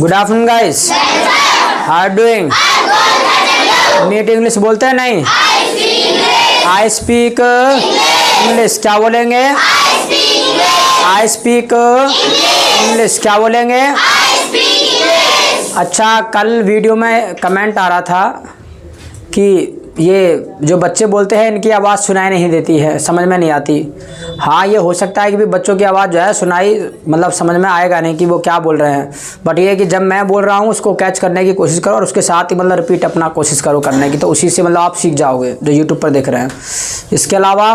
Good afternoon guys, how are doing? Neat English बोलते हैं नहीं? I speak English. क्या बोलेंगे? I speak English. क्या बोलेंगे? अच्छा, कल वीडियो में कमेंट आ रहा था कि ये जो बच्चे बोलते हैं इनकी आवाज़ सुनाई नहीं देती है, समझ में नहीं आती। हाँ, ये हो सकता है कि भी बच्चों की आवाज़ जो है सुनाई मतलब समझ में आएगा नहीं कि वो क्या बोल रहे हैं, बट ये कि जब मैं बोल रहा हूँ उसको कैच करने की कोशिश करो और उसके साथ ही मतलब रिपीट अपना कोशिश करो करने की, तो उसी से मतलब आप सीख जाओगे जो यूट्यूब पर देख रहे हैं। इसके अलावा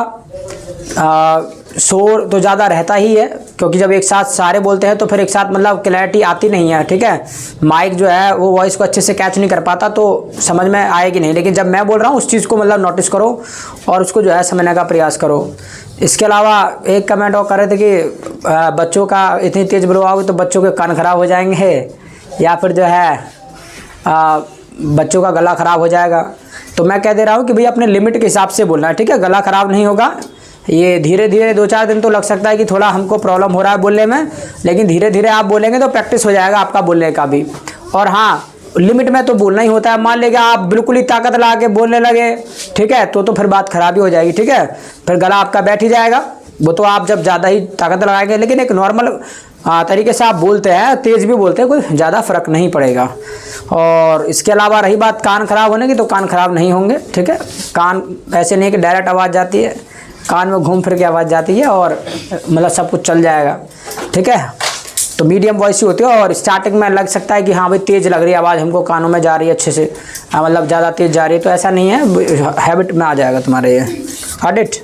शोर तो ज़्यादा रहता ही है, क्योंकि जब एक साथ सारे बोलते हैं तो फिर एक साथ मतलब क्लैरिटी आती नहीं है, ठीक है। माइक जो है वो वॉइस को अच्छे से कैच नहीं कर पाता, तो समझ में आएगी नहीं। लेकिन जब मैं बोल रहा हूँ उस चीज़ को मतलब नोटिस करो और उसको जो है समझने का प्रयास करो। इसके अलावा एक कमेंट और कर रहे थे कि बच्चों का इतनी तेज़ बुलवाओगे तो बच्चों के कान ख़राब हो जाएंगे या फिर जो है बच्चों का गला ख़राब हो जाएगा। तो मैं कह दे रहा हूँ कि भैया अपने लिमिट के हिसाब से बोलना है, ठीक है। गला ख़राब नहीं होगा, ये धीरे धीरे 2-4 दिन तो लग सकता है कि थोड़ा हमको प्रॉब्लम हो रहा है बोलने में, लेकिन धीरे धीरे आप बोलेंगे तो प्रैक्टिस हो जाएगा आपका बोलने का भी। और हाँ, लिमिट में तो बोलना ही होता है। मान लीजिए आप बिल्कुल ही ताकत लगा के बोलने लगे, ठीक है, तो फिर बात खराब ही हो जाएगी, ठीक है। फिर गला आपका बैठ ही जाएगा, वो तो आप जब ज़्यादा ही ताकत लगाएंगे। लेकिन एक नॉर्मल तरीके से आप बोलते हैं, तेज़ भी बोलते हैं, कोई ज़्यादा फ़र्क नहीं पड़ेगा। और इसके अलावा रही बात कान ख़राब होने की, तो कान ख़राब नहीं होंगे, ठीक है। कान ऐसे नहीं कि डायरेक्ट आवाज़ जाती है, कान में घूम फिर के आवाज़ जाती है और मतलब सब कुछ चल जाएगा, ठीक है। तो मीडियम वॉइस ही होती है और स्टार्टिंग में लग सकता है कि हाँ भाई तेज़ लग रही है आवाज़, हमको कानों में जा रही है अच्छे से, मतलब ज़्यादा तेज़ जा रही है, तो ऐसा नहीं है, हैबिट में आ जाएगा तुम्हारे ये। Got it?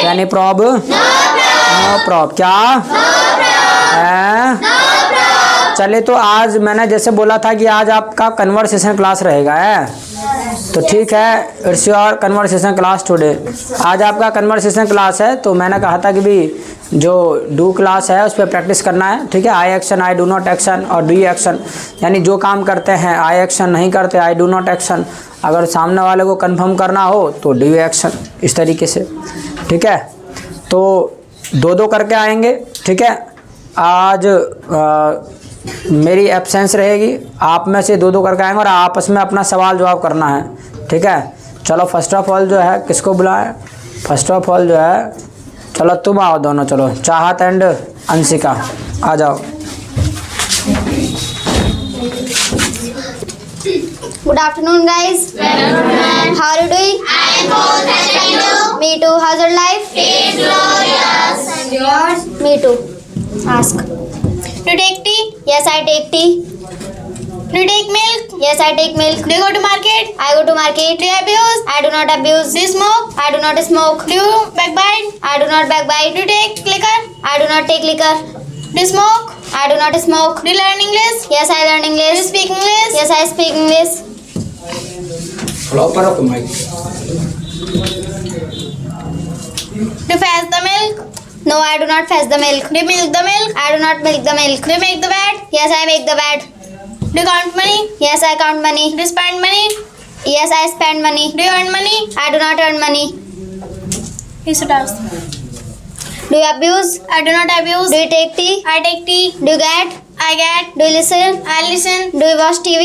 Any problem? No problem. क्या? चले, तो आज मैंने जैसे बोला था कि आज आपका कन्वर्सेशन क्लास रहेगा है, तो ठीक है, it's your conversation class today. आज आपका कन्वर्सेशन क्लास है, तो मैंने कहा था कि भी जो डू क्लास है उस पर प्रैक्टिस करना है, ठीक है। I action, I do not action और डू एक्शन, यानी जो काम करते हैं आई एक्शन, नहीं करते आई डू नॉट एक्शन। अगर सामने वाले को कंफर्म करना हो तो डू एक्शन, इस तरीके से, ठीक है। तो 2-2 करके आएंगे, ठीक है। आज मेरी एब्सेंस रहेगी, आप में से 2-2 करके आएंगे और आपस में अपना सवाल जवाब करना है, ठीक है। चलो फर्स्ट ऑफ ऑल जो है किसको बुलाएं? फर्स्ट ऑफ ऑल जो है, चलो तुम आओ दोनों, चलो चाहत एंड अंशिका आ जाओ। Good afternoon, guys. How are you doing? I am good, thank you. Me too. How's your life? It's glorious. And yours? Me too. Ask. Do you take tea? Yes, I take tea. Do you take milk? Yes, I take milk. Do you go to market? I go to market. Do you abuse? I do not abuse. Do you smoke? I do not smoke. Do you backbite? I do not backbite. Do you take liquor? I do not take liquor. Do you smoke? I do not smoke. Do you learn English? Yes, I learn English. Do you speak English? Yes, I speak English. Proper of mic. Do you fetch the milk? No, I do not fetch the milk. Do you milk the milk? I do not milk the milk. Do you make the bed? Yes, I make the bed. Do you count money? Yes, I count money. Do you spend money? Yes, I spend money. Do you earn money? I do not earn money. You should ask. Do you abuse? I do not abuse. Do you take tea? I take tea. Do you get? I get. Do you listen? I listen. Do you watch TV?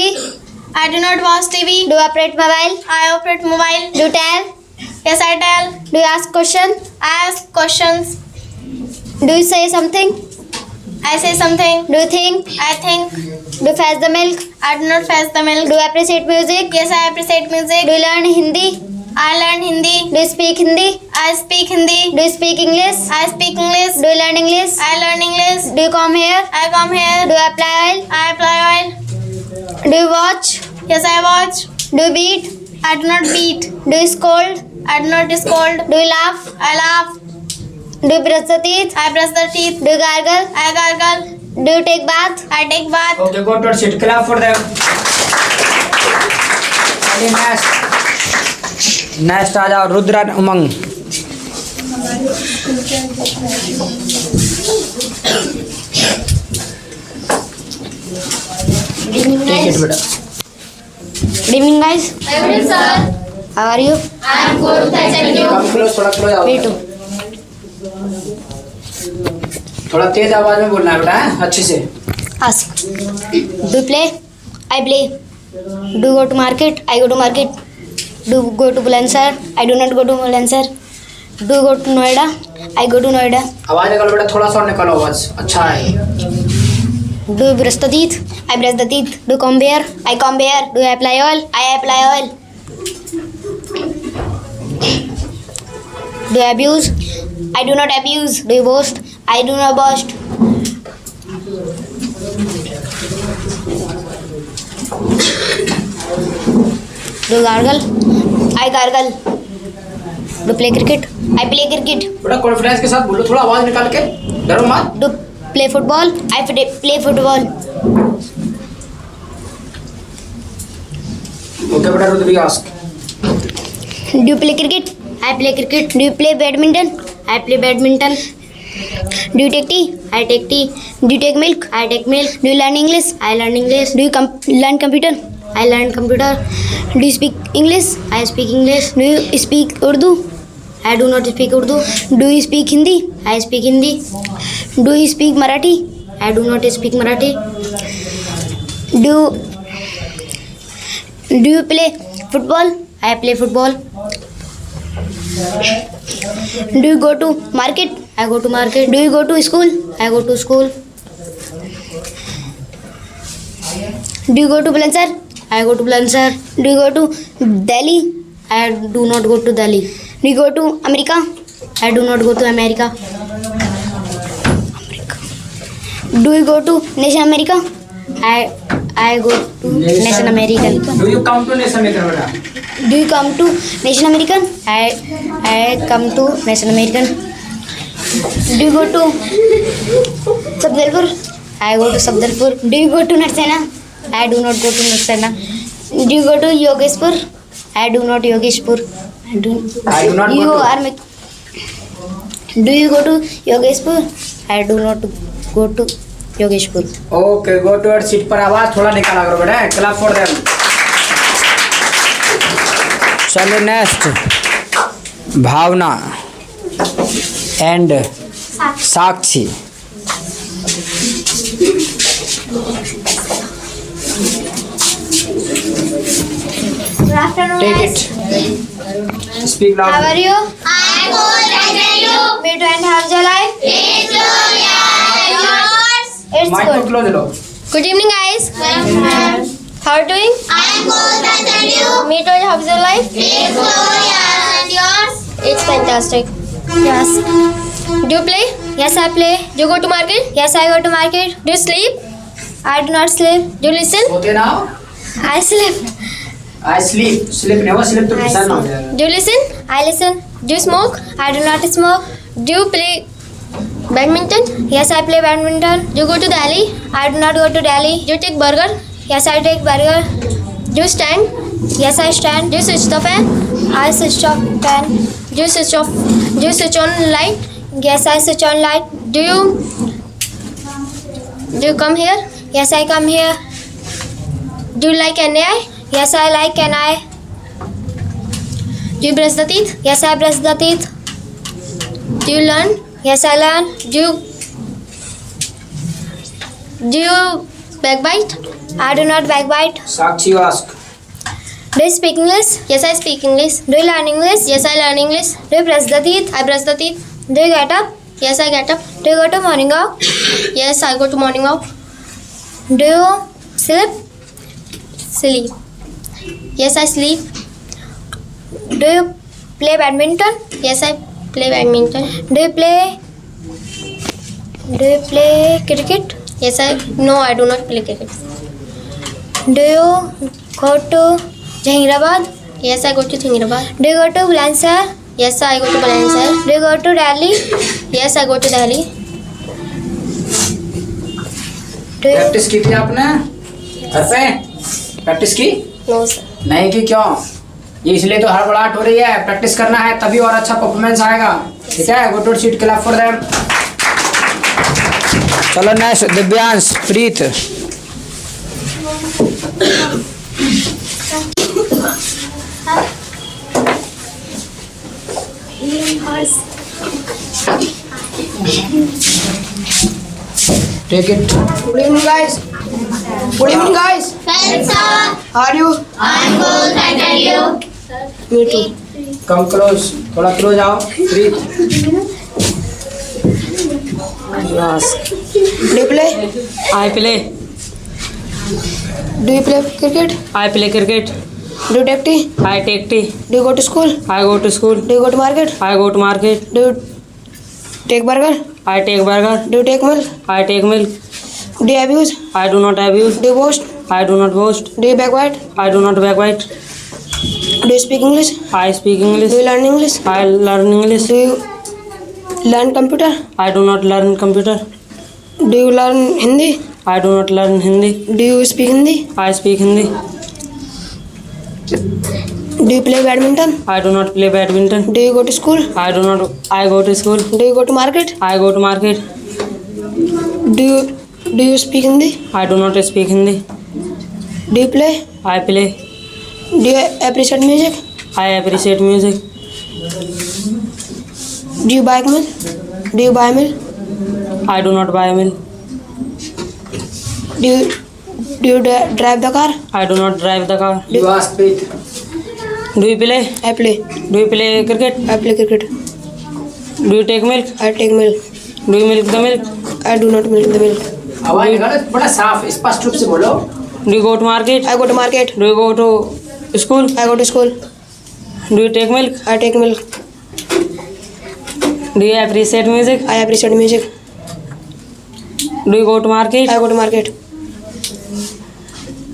I do not watch TV. Do you operate mobile? I operate mobile. Do you tell? Yes, I tell. Do you ask questions? I ask questions. Do you say something? I say something. Do you think? I think. Do you fetch the milk? I do not fetch the milk. Do you appreciate music? Yes, I appreciate music. Do you learn Hindi? I learn Hindi. Do you speak Hindi? I speak Hindi. Do you speak English? I speak English. Do you learn English? I learn English. Do you come here? I come here. Do you apply oil? I apply oil. Do you watch? Yes, I watch. Do you beat? I do not beat. Do you scold? I do not scold. Do you laugh? I laugh. Do you brush the teeth? I brush the teeth. Do you gargle? I gargle. Do you take bath? I take bath. Okay, go to sit. Clap for them. Next आ जाओ रुद्र उमंग। Good evening, guys. Good evening, sir. How are you? I am good, thank you. Come close, थोड़ा close आओ। Me too. थोड़ा तेज आवाज में बोलना है बेटा, अच्छे से। Ask. Do you play? I play. Do you go to market? I go to market. Do you go to Bulandshahr? I do not go to Bulandshahr. Do you go to Noida? I go to Noida. आवाज निकालो बेटा, थोड़ा सा और निकालो आवाज, अच्छा है। Do you brush the teeth? I brush the teeth. Do you comb hair? I comb hair. Do you apply oil? I apply oil. Do you abuse? I do not abuse. Do you boast? I do not boast. Do you gargle? I gargle. Do you play cricket? I play cricket. बेटा confidence के साथ बोलो, थोड़ा आवाज निकाल के, डरो मत। Do you play football? I play football. Okay बेटा, Rudri ask. Do you play cricket? I play cricket. Do you play badminton? I play badminton. Do you take tea? I take tea. Do you take milk? I take milk. Do you learn English? I learn English. Do you learn computer? I learn computer. Do you speak English? I speak English. Do you speak Urdu? I do not speak Urdu. Do you speak Hindi? I speak Hindi. Do you speak Marathi? I do not speak Marathi. Do you play football? I play football. Do you go to market? I go to market. Do you go to school? I go to school. Do you go to Bulandshahr? I go to Bulandshahr. Do you go to Delhi? I do not go to Delhi. Do you go to America? I do not go to America. Do you go to Nation America? I go to Nation American. Do you come to Nation American बेटा? Do you come to Nation American? I come to Nation American. Do you go to Sabdalpur? I go to Sabdalpur. Do you go to Narsena? I do not go to Narsena. Do you go to Yogeshpur? I do not Yogeshpur. I do not You go to- are make. Do you go to Yogeshpur? I do not go to Yogeshpur. Okay, go to your seat पर। आवाज थोड़ा निकाला करो बेटा, clap for them. चलो next, Bhavna and Sakshi. Good afternoon, take guys. It, speak How loud. are you? I'm good. And you? Me too. And how's your life? It's good. Yeah. Yours? It's mic को good. Close लो। Good evening, guys. How are you doing? I'm good. And you? Me too. And how's your life? It's good. Yeah. And yours? It's fantastic. Yes. Do you play? Yes, I play. Do you go to market? Yes, I go to market. Do you sleep? I do not sleep. Do you listen? होते ना, I sleep. I sleep. Sleep नहीं होगा, sleep तो किसान हो जाएगा। Do you listen? I listen. Do you smoke? I do not smoke. Do you play badminton? Yes, I play badminton. Do you go to Delhi? I do not go to Delhi. Do you take burger? Yes, I take burger. Do you stand? Yes, I stand. Do you switch the fan? I switch off fan. Do you switch off? Do you switch on light? Yes, I switch on light. Do you come here? Yes, I come here. Do you like NAI? Yes, I like NAI. Do you brush the teeth? Yes, I brush the teeth. Do you learn? Yes, I learn. Do you backbite? I do not backbite. Sakshi ask. Do you speak English? Yes, I speak English. Do you learn English? Yes, I learn English. Do you brush the teeth? I brush the teeth. Do you get up? Yes, I get up. Do you go to morning walk? Yes, I go to morning walk. Do you sleep? Sleep. Yes, I sleep. Do you play badminton? Yes, I play badminton. Do you play cricket? Yes, no, I do not play cricket. Do you go to Jahrabad? Yes, I go to Jahrabad. Do you go to Bulandshahr? Yes, I go to Bulandshahr. Do you go to Delhi? Yes, I go to Delhi. Do you? Practice की थी आपने घर पे? Practice की No, sir. नहीं की, क्यों? ये इसलिए तो हड़बड़ाहट हो रही है। प्रैक्टिस करना है तभी और अच्छा परफॉर्मेंस आएगा, ठीक है? Go to seat, clap for them. चलो next, Divyansh, Preet. Take it. Good evening, guys. Good evening, guys. Well, sir. How are you? I'm good. Thank you. Me too. Come close. थोड़ा close आओ. Breathe. Yes. Do you play? I play. Do you play cricket? I play cricket. Do you take tea? I take tea. Do you go to school? I go to school. Do you go to market? I go to market. Do you take burger? I take burger. Do you take milk? I take milk. Do you abuse? I do not abuse. Do you boast? I do not boast. Do you backward? I do not backbite. Do you speak English? I speak English. Do you learn English? I learn English. Do you learn computer? I do not learn computer. Do you learn Hindi? I do not learn Hindi. Do you speak Hindi? I speak Hindi. Do you play badminton? I do not play badminton. Do you go to school? I do not. I go to school. Do you go to market? I go to market. Do you speak Hindi? I do not speak Hindi. Do you play? I play. Do you appreciate music? I appreciate music. Do you buy milk? Do you buy milk? I do not buy milk. Do you drive the car? I do not drive the car. You ask Pete. Do you play? I play. Do you play cricket? I play cricket. Do you take milk? I take milk. Do you milk the milk? I do not milk the milk. आवाज निकालो बड़ा साफ स्पष्ट रूप से बोलो. Do you go to market? I go to market. Do you go to school? I go to school. Do you take milk? I take milk. Do you appreciate music? I appreciate music. Do you go to market? I go to market.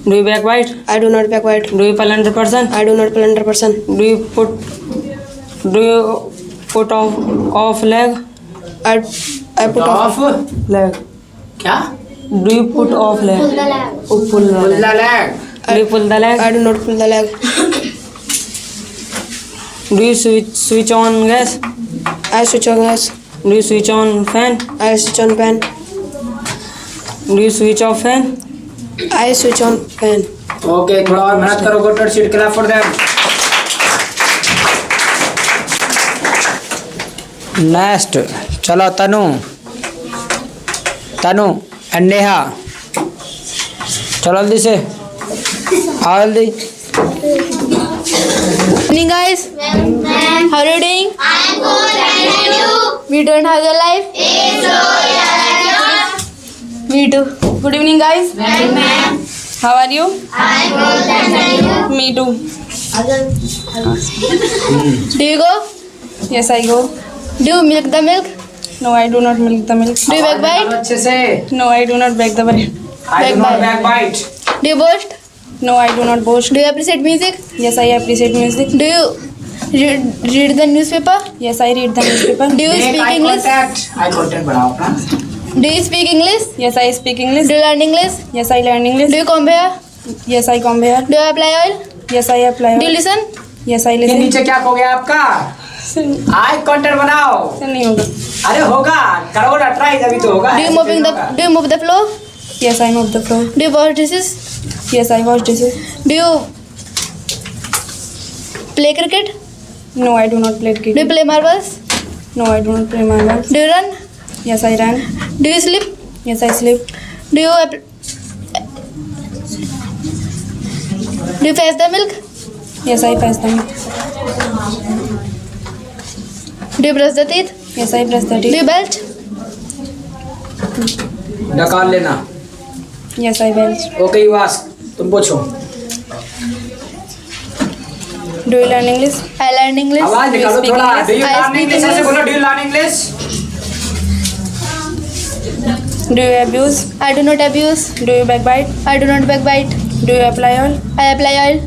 Do you backbite? I do not backward. Do you plunder person? I do not plunder person. Do you put off leg? I put off. Leg. क्या? Do you put off leg? Pull the leg. Pull the leg. Do you pull the leg? I do not pull the leg. Do you switch on gas? I switch on gas. Do you switch on fan? I switch on fan. Do you switch off fan? I switch on fan. Okay, थोड़ा और मेहनत करो. Go to the seat. Clap for them. Next, चलो तनु and Neha. चलो जल्दी से. आओ जल्दी. Evening, guys. How are you doing? I'm good. Thank you. We don't have your life. It's so yours. Me too. Good evening, guys. Well, ma'am. How are you? I'm good. Thank you. Me too. Do you go? Yes, I go. Do you milk the milk? No, I do not milk the milk. Do you backbite? अच्छे से. No, I do not back the bite. I do not backbite. Do you boast? No, I do not boast. Do you appreciate music? Yes, I appreciate music. Do you read the newspaper? Yes, I read the newspaper. Do you speak English? Eye contact बढ़ाओ अपना. Do you speak English? Yes, I speak English. Do you learn English? Yes, I learn English. Do you comb hair? Yes, I comb hair. Do you apply oil? Yes, I apply oil. Do you listen? Yes, I ये listen. नीचे क्या हो गया आपका? Eye contact बनाओ. नहीं होगा. अरे होगा. करो ना ट्राई तभी तो होगा. Do you move the floor? Yes, I move the floor. Do you wash dishes? Yes, I wash dishes. Do you play cricket? No, I do not play cricket. Do you play marbles? No, I do not play marbles. Do you run? Yes, I run. Do you sleep? Yes, I sleep. Do you fetch the milk? Yes, I fetch the milk. Do you brush the teeth? Yes, I brush the teeth. Do you belch? निकाल लेना. Yes, I belch. Okay you ask. तुम पूछो. Do you learn English? I learn English. आवाज Do you निकालो speak थोड़ा. English? Do you I learn speak English? ऐसे English. बोलो. Do you learn English? Do you abuse? I do not abuse. Do you backbite? I do not backbite. Do you apply oil? I apply oil.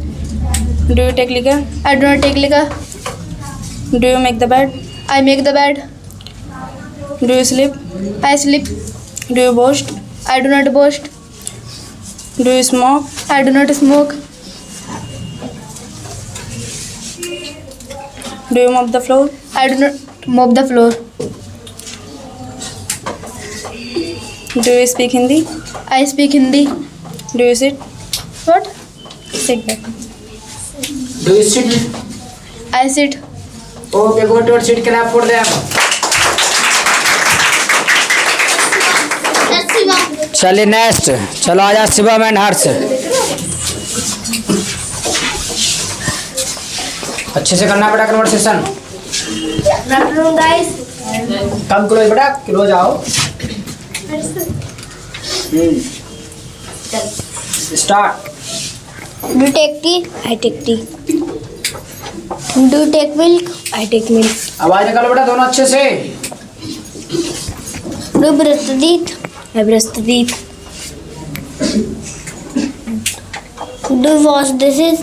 Do you take liquor? I do not take liquor. Do you make the bed? I make the bed. Do you sleep? I sleep. Do you boast? I do not boast. Do you smoke? I do not smoke. Do you mop the floor? I do not mop the floor. Do you speak Hindi? I speak Hindi. Do you sit? What? Sit back. Do you sit? I sit. Okay, go to your seat. Clap for them. चलिए next, चलो आ जा Shivam and हर्ष। अच्छे से करना बेटा conversation. Good afternoon, guys. Come close बेटा, close आओ। Start. Do you take tea? I take tea. Do you take milk? I take milk. आवाज निकालो बेटा दोनों अच्छे से। Do you brush the teeth? I brush the teeth. Do you wash dishes?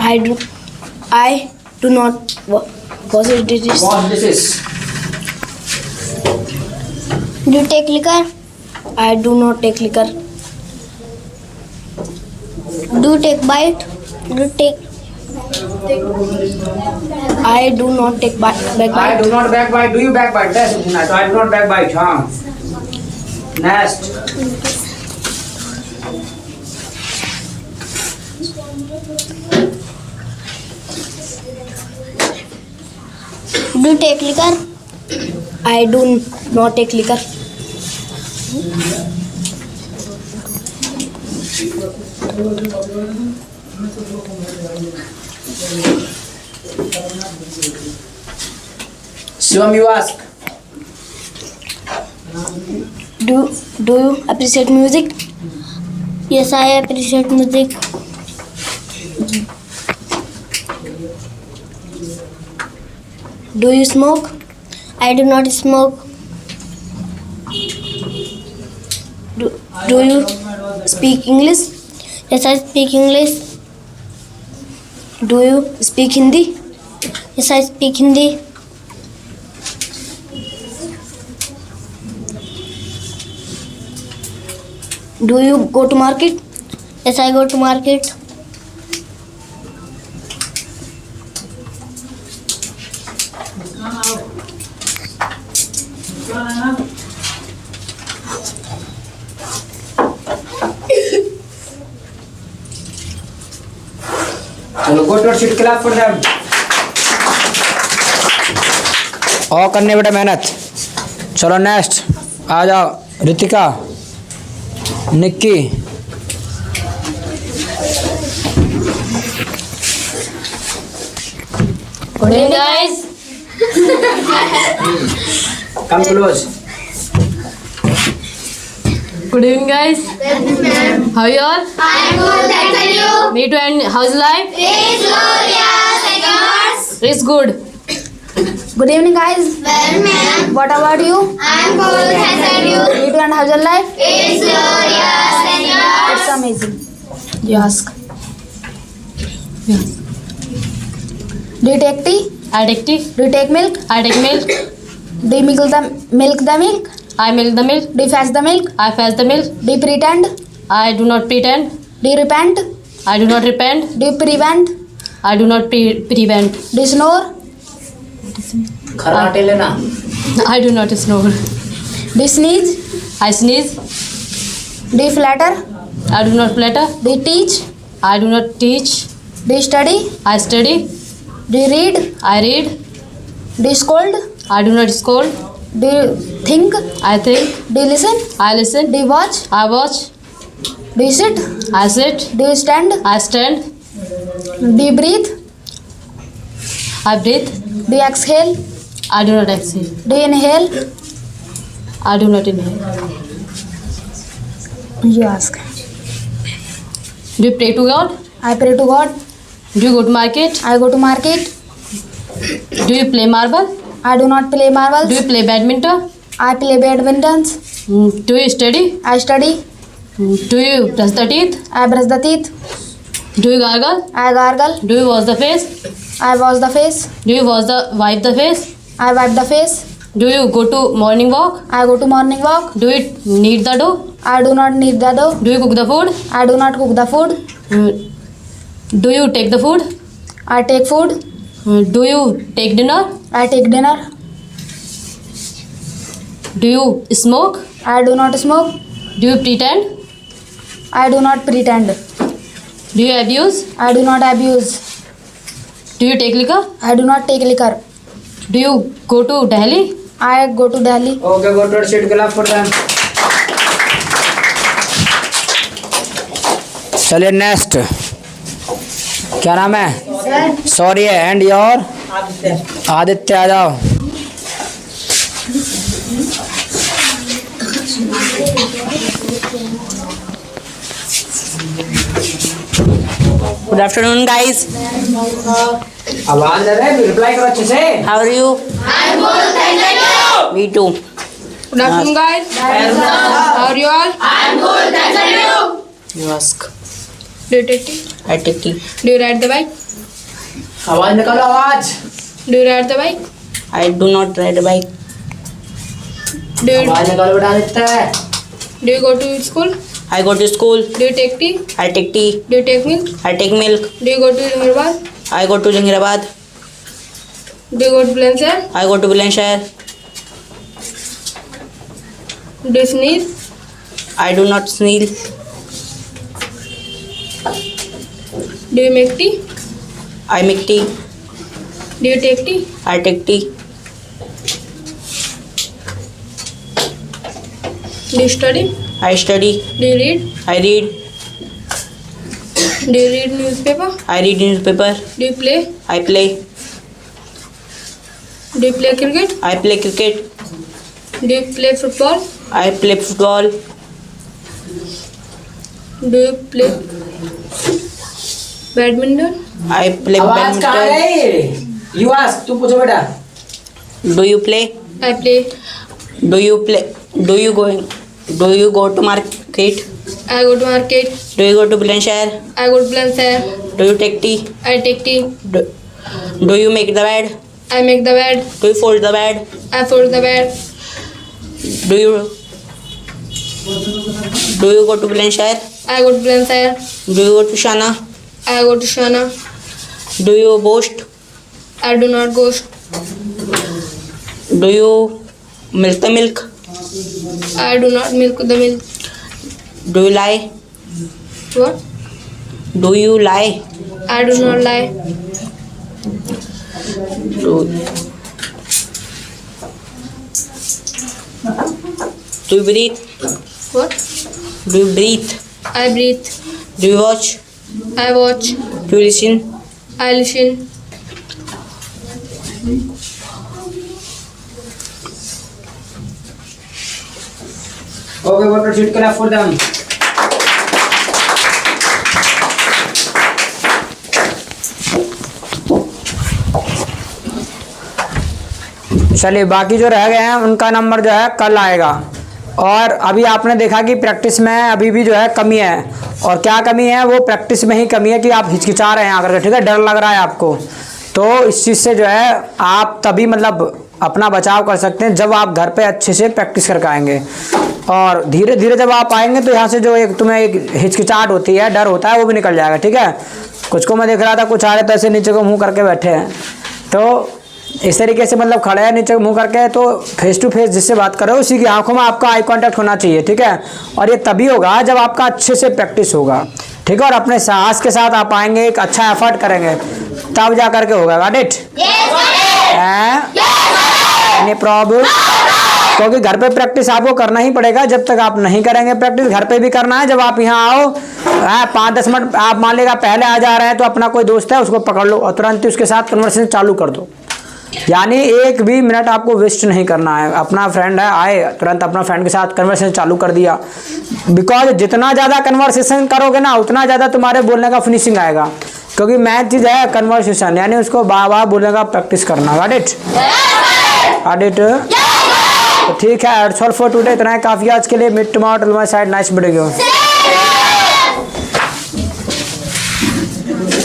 I do not wash dishes. Wash dishes. Do you take liquor? I do not take liquor. Do you take bite? Do you take? I do not take backbite. I do not backbite. Do you backbite? That's it. I do not backbite. हाँ। Next. Do you take liquor? I do not take liquor. Shivam, you ask. Do you appreciate music? Yes, I appreciate music. Do you smoke? I do not smoke. Do you speak English? Yes, I speak English. Do you speak Hindi? Yes, I speak Hindi. Do you go to market? Yes, I go to market. चलो go to your seat, clap for them. और करने बेटा मेहनत। चलो next आ जाओ Ritika, Nikki. Good evening, guys. Come close. Good evening, guys. How are you all? I'm good, thank you. Me too. And how's life? It's glorious, thank you. It's good. Good evening, guys. Well, ma'am. What about you? I'm good, thank you. Me too, and how's your life? It's glorious, thank you. It's amazing. You ask. Do you take tea? I take tea. Do you take milk? I take milk. Do you milk the milk? I milk the milk. Do you fetch the milk? I fetch the milk. Do you pretend? I do not pretend. Do you repent? I do not repent. Do you prevent? I do not prevent. Do you snore? खराटे लेना। I do not snore. Do you sneeze? I sneeze. Do you flatter? I do not flatter. Do you teach? I do not teach. Do you study? I study. Do you read? I read. Do you scold? I do not scold. Do you think? I think. Do you listen? I listen. Do you watch? I watch. Do you sit? I sit. Do you stand? I stand. Do you breathe? I breathe. Do you exhale? I do not exhale. Do you inhale? I do not inhale. You ask. Do you pray to God? I pray to God. Do you go to market? I go to market. Do you play marble? I do not play marbles. Do you play badminton? I play badminton. Do you study? I study. Do you brush the teeth? I brush the teeth. Do you gargle? I gargle. Do you wash the face? I wash the face. Do you wipe the face? I wipe the face. Do you go to morning walk? I go to morning walk. Do you knead the dough? I do not knead the dough. Do you cook the food? I do not cook the food. Do you take the food? I take food. Do you take dinner? I take dinner. Do you smoke? I do not smoke. Do you pretend? I do not pretend. Do you abuse? I do not abuse. Do you take liquor? I do not take liquor. Do you go to Delhi? I go to Delhi. Okay, go to your seat, clap for them. चलिए next, क्या नाम है? Sorry है। And your? Aditya. आ जाओ। Good afternoon, guys. आवाज आ रहा है, reply करो अच्छे से। How are you? I'm good, thank you. Me too. Good afternoon, guys. How are you all? You ask. Do you take tea? I take tea. Do you ride the bike? आवाज निकालो, आवाज। Do you ride the bike? I do not ride a bike. Do you आवाज निकालो बेटा Aditya. do you go to school? I go to school. Do you take tea? I take tea. Do you take milk? I take milk. Do you go to Hyderabad? I go to Zangrabad. Do you go to Bulandshahr? I go to Bulandshahr. Do you sneeze? I do not sneeze. Do you make tea? I make tea. Do you take tea? I take tea. Do you study? I study. Do you read? I read. Do you read newspaper? I read newspaper. Do you play? I play. Do you play cricket? I play cricket. Do you play football? I play football. Do you play badminton? I play आवाज कहाँ badminton. गई? You ask, तू पूछो बेटा। Do you play? I play. Do you play? Do you go to market? I go to market. Do you go to Bulandshahr? I go to Bulandshahr. Do you take tea? I take tea. Do you make the bed? I make the bed. Do you fold the bed? I fold the bed. Do you go to Bulandshahr? I go to Bulandshahr. Do you go to Shana? I go to Shana. Do you boast? I do not ghost. Do you milk the milk? I do not milk the milk. Do you lie? What? Do you lie? I do not lie. Do you breathe? What? Do you breathe? I breathe. Do you watch? I watch. Do you listen? I listen. Okay, what proceed clap for them. चलिए बाकी जो रह गए हैं उनका number जो है कल आएगा। और अभी आपने देखा कि प्रैक्टिस में अभी भी जो है कमी है। और क्या कमी है? वो प्रैक्टिस में ही कमी है कि आप हिचकिचा रहे हैं आकर के, ठीक है, डर लग रहा है आपको। तो इस चीज़ से जो है आप तभी मतलब अपना बचाव कर सकते हैं जब आप घर पे अच्छे से प्रैक्टिस करके आएंगे। और धीरे धीरे जब आप आएंगे तो यहाँ से जो एक तुम्हें एक हिचकिचाहट होती है, डर होता है, वो भी निकल जाएगा, ठीक है। कुछ को मैं देख रहा था, कुछ आ रहे तो ऐसे नीचे को मुँह करके बैठे हैं, तो इस तरीके से मतलब खड़े हैं नीचे मुंह करके, तो फेस टू फेस जिससे बात कर रहे हो उसी की आंखों में आपका आई कांटेक्ट होना चाहिए, ठीक है। और ये तभी होगा जब आपका अच्छे से प्रैक्टिस होगा, ठीक है। और अपने साहस के साथ आप आएंगे, एक अच्छा एफर्ट करेंगे, तब जा करके होगा। Got it? Any problem? क्योंकि घर पे प्रैक्टिस आपको करना ही पड़ेगा। जब तक आप नहीं करेंगे प्रैक्टिस, घर पे भी करना है। जब आप यहाँ आओ 5-10 मिनट आप मान लेगा पहले आ जा रहे हैं, तो अपना कोई दोस्त है उसको पकड़ लो और तुरंत ही उसके साथ कन्वर्सेशन चालू कर दो। यानी एक भी मिनट आपको वेस्ट नहीं करना है। अपना फ्रेंड है, आए तुरंत अपना फ्रेंड के साथ कन्वर्सेशन चालू कर दिया। बिकॉज जितना ज़्यादा कन्वर्सेशन करोगे ना, उतना ज़्यादा तुम्हारे बोलने का फिनिशिंग आएगा। क्योंकि मैथ चीज़ है कन्वर्सेशन, यानी उसको बार बार बोलने का प्रैक्टिस करना। Got it? Got it? तो ठीक है, फॉर टुडे इतना है काफ़ी आज के लिए। Meet tomorrow my side, nice video.